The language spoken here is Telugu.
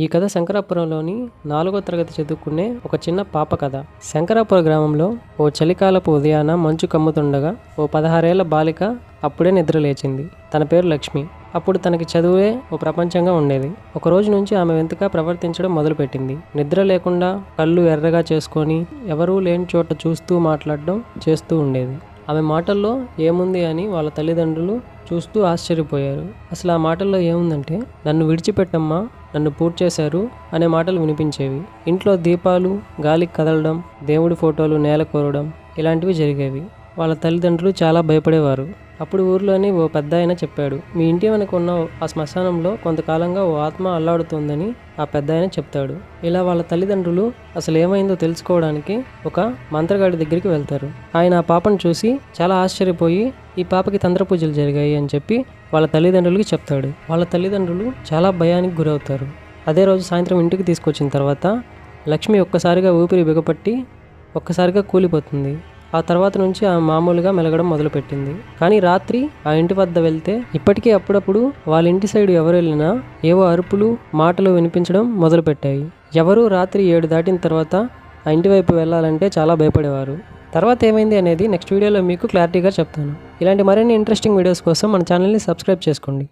ఈ కథ శంకరాపురంలోని 4వ తరగతి చదువుకునే ఒక చిన్న పాప కథ. శంకరాపురం గ్రామంలో ఓ చలికాలపు ఉదయాన మంచు కమ్ముతుండగా ఓ 16 ఏళ్ల బాలిక అప్పుడే నిద్ర లేచింది. తన పేరు లక్ష్మి. అప్పుడు తనకి చదువే ఓ ప్రపంచంగా ఉండేది. ఒక రోజు నుంచి ఆమె వింతగా ప్రవర్తించడం మొదలుపెట్టింది. నిద్ర లేకుండా కళ్ళు ఎర్రగా చేసుకొని ఎవరూ లేని చోట చూస్తూ మాట్లాడడం చేస్తూ ఉండేది. ఆమె మాటల్లో ఏముంది అని వాళ్ళ తల్లిదండ్రులు చూస్తూ ఆశ్చర్యపోయారు. అసలు ఆ మాటల్లో ఏముందంటే, నన్ను విడిచిపెట్టమ్మా, నన్ను పూర్తి చేశారు అనే మాటలు వినిపించేవి. ఇంట్లో దీపాలు గాలికి కదలడం, దేవుడి ఫోటోలు నేల కోరడం ఇలాంటివి జరిగేవి. వాళ్ళ తల్లిదండ్రులు చాలా భయపడేవారు. అప్పుడు ఊర్లోని ఓ పెద్ద ఆయన చెప్పాడు, మీ ఇంటి వెనక ఉన్న ఆ శ్మశానంలో కొంతకాలంగా ఓ ఆత్మ అల్లాడుతోందని ఆ పెద్ద ఆయన చెప్తాడు. ఇలా వాళ్ళ తల్లిదండ్రులు అసలు ఏమైందో తెలుసుకోవడానికి ఒక మంత్రగాడి దగ్గరికి వెళ్తారు. ఆయన ఆ పాపను చూసి చాలా ఆశ్చర్యపోయి ఈ పాపకి తంత్ర పూజలు జరిగాయి అని చెప్పి వాళ్ళ తల్లిదండ్రులకి చెప్తాడు. వాళ్ళ తల్లిదండ్రులు చాలా భయానికి గురవుతారు. అదే రోజు సాయంత్రం ఇంటికి తీసుకొచ్చిన తర్వాత లక్ష్మి ఒక్కసారిగా ఊపిరి బిగపట్టి ఒక్కసారిగా కూలిపోతుంది. ఆ తర్వాత నుంచి ఆమె మామూలుగా మెలగడం మొదలుపెట్టింది. కానీ రాత్రి ఆ ఇంటి వద్ద వెళ్తే ఇప్పటికీ అప్పుడప్పుడు వాళ్ళ ఇంటి సైడు ఎవరు వెళ్ళినా ఏవో అరుపులు మాటలు వినిపించడం మొదలుపెట్టాయి. ఎవరూ రాత్రి 7 దాటిన తర్వాత ఆ ఇంటి వైపు వెళ్ళాలంటే చాలా భయపడేవారు. తర్వాత ఏమైంది అనేది నెక్స్ట్ వీడియోలో మీకు క్లారిటీగా చెప్తాను. ఇలాంటి మరిన్ని ఇంట్రెస్టింగ్ వీడియోస్ కోసం మన ఛానల్ని సబ్స్క్రైబ్ చేసుకోండి.